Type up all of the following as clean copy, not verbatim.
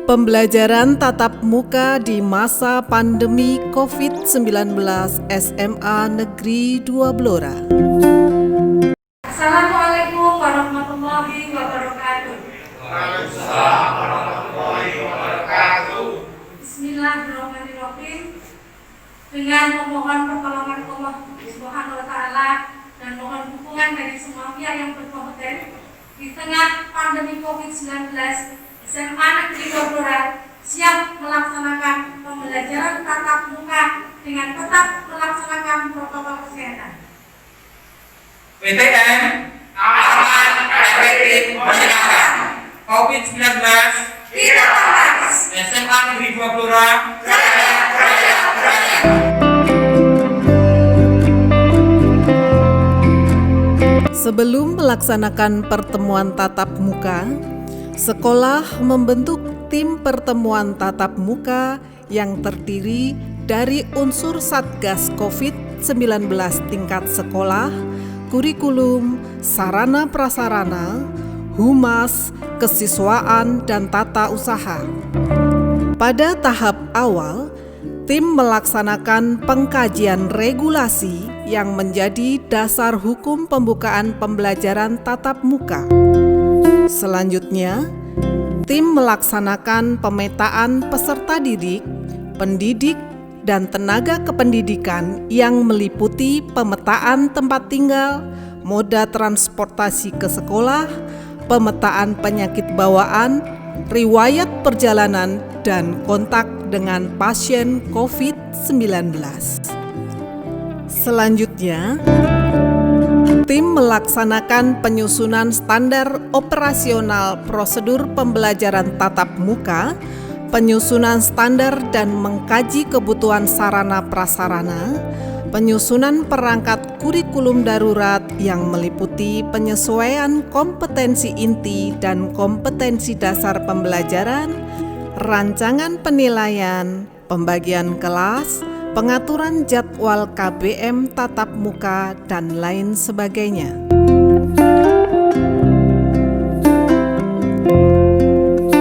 Pembelajaran tatap muka di masa pandemi COVID-19 SMA Negeri 2 Blora. Assalamualaikum warahmatullahi wabarakatuh. Waalaikumsalam warahmatullahi wabarakatuh. Bismillahirrahmanirrahim. Dengan memohon pertolongan Allah Subhanahu wa taala dan mohon dukungan dari semua pihak yang berkompeten di tengah pandemi COVID-19, SMA Negeri 2 Blora siap melaksanakan pembelajaran tatap muka dengan tetap melaksanakan protokol kesehatan. PTM aman, efektif, menyenangkan. COVID-19 Tidak atas. SMA Negeri 2 Blora Jaya, jaya, jaya. Sebelum melaksanakan pertemuan tatap muka, sekolah membentuk tim pertemuan tatap muka yang terdiri dari unsur Satgas COVID-19 tingkat sekolah, kurikulum, sarana prasarana, humas, kesiswaan, dan tata usaha. Pada tahap awal, tim melaksanakan pengkajian regulasi yang menjadi dasar hukum pembukaan pembelajaran tatap muka. Selanjutnya, tim melaksanakan pemetaan peserta didik, pendidik, dan tenaga kependidikan yang meliputi pemetaan tempat tinggal, moda transportasi ke sekolah, pemetaan penyakit bawaan, riwayat perjalanan, dan kontak dengan pasien COVID-19. Selanjutnya, tim melaksanakan penyusunan standar operasional prosedur pembelajaran tatap muka, penyusunan standar dan mengkaji kebutuhan sarana prasarana, penyusunan perangkat kurikulum darurat yang meliputi penyesuaian kompetensi inti dan kompetensi dasar pembelajaran, rancangan penilaian, pembagian kelas, pengaturan jadwal KBM tatap muka, dan lain sebagainya.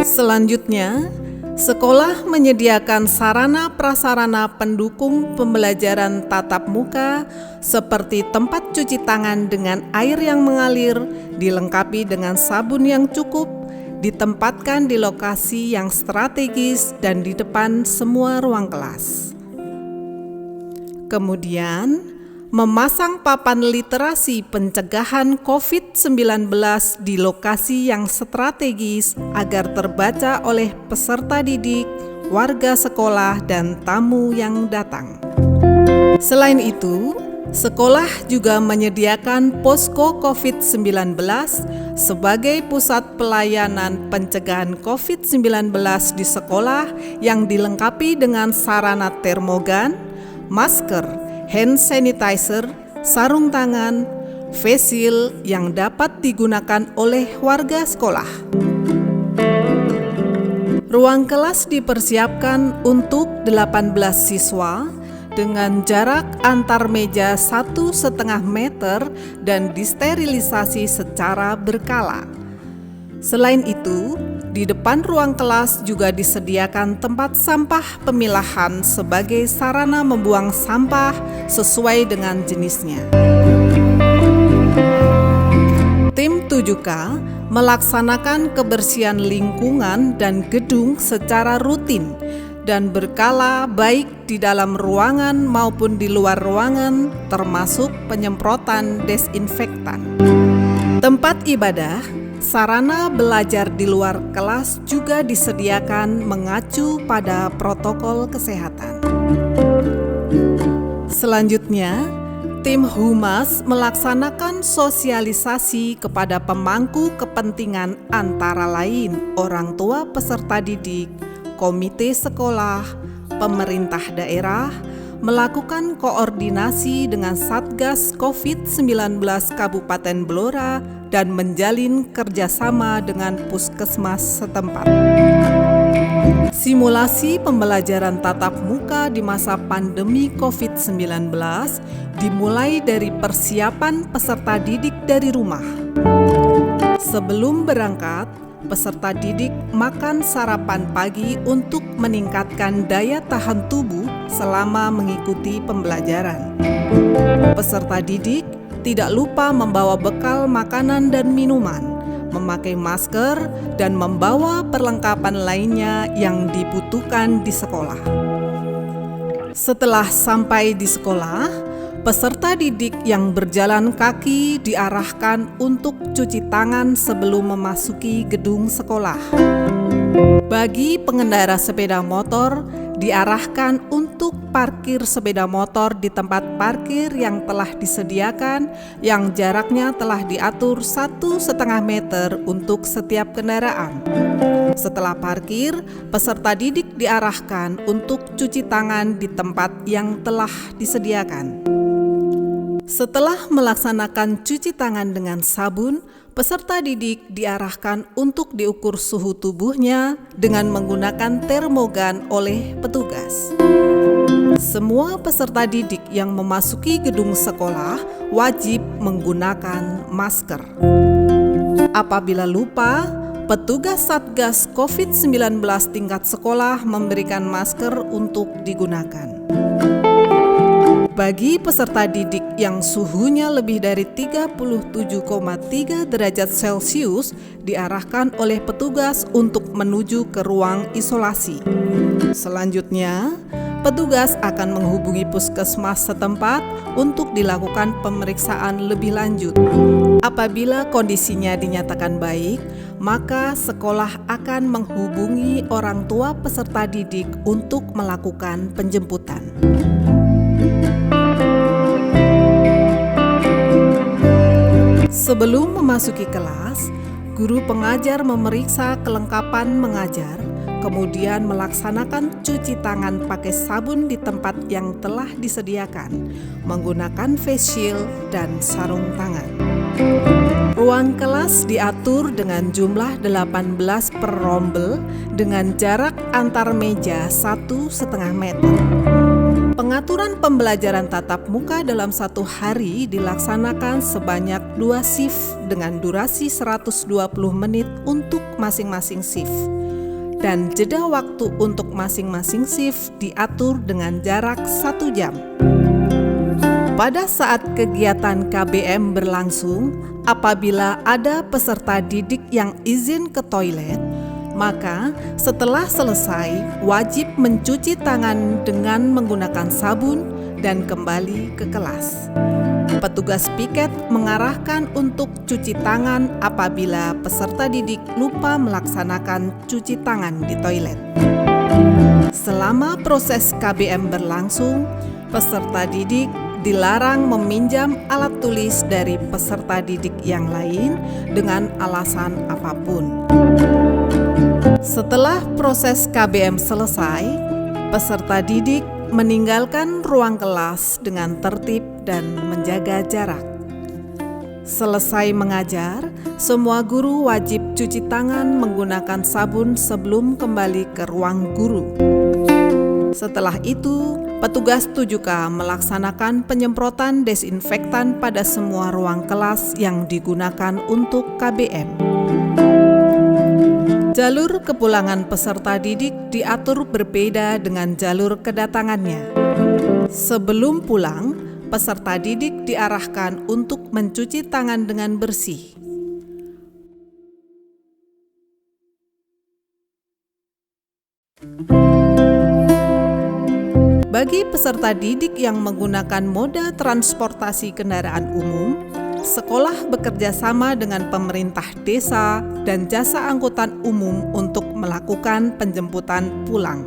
Selanjutnya, sekolah menyediakan sarana prasarana pendukung pembelajaran tatap muka seperti tempat cuci tangan dengan air yang mengalir, dilengkapi dengan sabun yang cukup, ditempatkan di lokasi yang strategis dan di depan semua ruang kelas. Kemudian, memasang papan literasi pencegahan COVID-19 di lokasi yang strategis agar terbaca oleh peserta didik, warga sekolah, dan tamu yang datang. Selain itu, sekolah juga menyediakan posko COVID-19 sebagai pusat pelayanan pencegahan COVID-19 di sekolah yang dilengkapi dengan sarana termogan, masker, hand sanitizer, sarung tangan, face shield yang dapat digunakan oleh warga sekolah. Ruang kelas dipersiapkan untuk 18 siswa dengan jarak antar meja 1,5 meter dan disterilisasi secara berkala. Selain itu, di depan ruang kelas juga disediakan tempat sampah pemilahan sebagai sarana membuang sampah sesuai dengan jenisnya. Tim 7K melaksanakan kebersihan lingkungan dan gedung secara rutin dan berkala baik di dalam ruangan maupun di luar ruangan, termasuk penyemprotan desinfektan. Tempat ibadah, sarana belajar di luar kelas juga disediakan mengacu pada protokol kesehatan. Selanjutnya, tim humas melaksanakan sosialisasi kepada pemangku kepentingan antara lain orang tua peserta didik, komite sekolah, pemerintah daerah, melakukan koordinasi dengan Satgas COVID-19 Kabupaten Blora dan menjalin kerjasama dengan puskesmas setempat. Simulasi pembelajaran tatap muka di masa pandemi COVID-19 dimulai dari persiapan peserta didik dari rumah. Sebelum berangkat, peserta didik makan sarapan pagi untuk meningkatkan daya tahan tubuh selama mengikuti pembelajaran. Peserta didik tidak lupa membawa bekal makanan dan minuman, memakai masker, dan membawa perlengkapan lainnya yang dibutuhkan di sekolah. Setelah sampai di sekolah, peserta didik yang berjalan kaki diarahkan untuk cuci tangan sebelum memasuki gedung sekolah. Bagi pengendara sepeda motor, diarahkan untuk parkir sepeda motor di tempat parkir yang telah disediakan, yang jaraknya telah diatur 1,5 meter untuk setiap kendaraan. Setelah parkir, peserta didik diarahkan untuk cuci tangan di tempat yang telah disediakan. Setelah melaksanakan cuci tangan dengan sabun, peserta didik diarahkan untuk diukur suhu tubuhnya dengan menggunakan termogan oleh petugas. Semua peserta didik yang memasuki gedung sekolah wajib menggunakan masker. Apabila lupa, petugas Satgas COVID-19 tingkat sekolah memberikan masker untuk digunakan. Bagi peserta didik yang suhunya lebih dari 37,3 derajat Celcius, diarahkan oleh petugas untuk menuju ke ruang isolasi. Selanjutnya, petugas akan menghubungi puskesmas setempat untuk dilakukan pemeriksaan lebih lanjut. Apabila kondisinya dinyatakan baik, maka sekolah akan menghubungi orang tua peserta didik untuk melakukan penjemputan. Sebelum memasuki kelas, guru pengajar memeriksa kelengkapan mengajar, kemudian melaksanakan cuci tangan pakai sabun di tempat yang telah disediakan, menggunakan face shield dan sarung tangan. Ruang kelas diatur dengan jumlah 18 per rombel dengan jarak antar meja 1,5 meter. Pengaturan pembelajaran tatap muka dalam satu hari dilaksanakan sebanyak 2 shift dengan durasi 120 menit untuk masing-masing shift. Dan jeda waktu untuk masing-masing shift diatur dengan jarak 1 jam. Pada saat kegiatan KBM berlangsung, apabila ada peserta didik yang izin ke toilet, maka setelah selesai wajib mencuci tangan dengan menggunakan sabun dan kembali ke kelas. Petugas piket mengarahkan untuk cuci tangan apabila peserta didik lupa melaksanakan cuci tangan di toilet. Selama proses KBM berlangsung, peserta didik dilarang meminjam alat tulis dari peserta didik yang lain dengan alasan apapun. Setelah proses KBM selesai, peserta didik meninggalkan ruang kelas dengan tertib dan menjaga jarak. Selesai mengajar, semua guru wajib cuci tangan menggunakan sabun sebelum kembali ke ruang guru. Setelah itu, petugas 7K melaksanakan penyemprotan desinfektan pada semua ruang kelas yang digunakan untuk KBM. Jalur kepulangan peserta didik diatur berbeda dengan jalur kedatangannya. Sebelum pulang, peserta didik diarahkan untuk mencuci tangan dengan bersih. Bagi peserta didik yang menggunakan moda transportasi kendaraan umum, sekolah bekerja sama dengan pemerintah desa dan jasa angkutan umum untuk melakukan penjemputan pulang.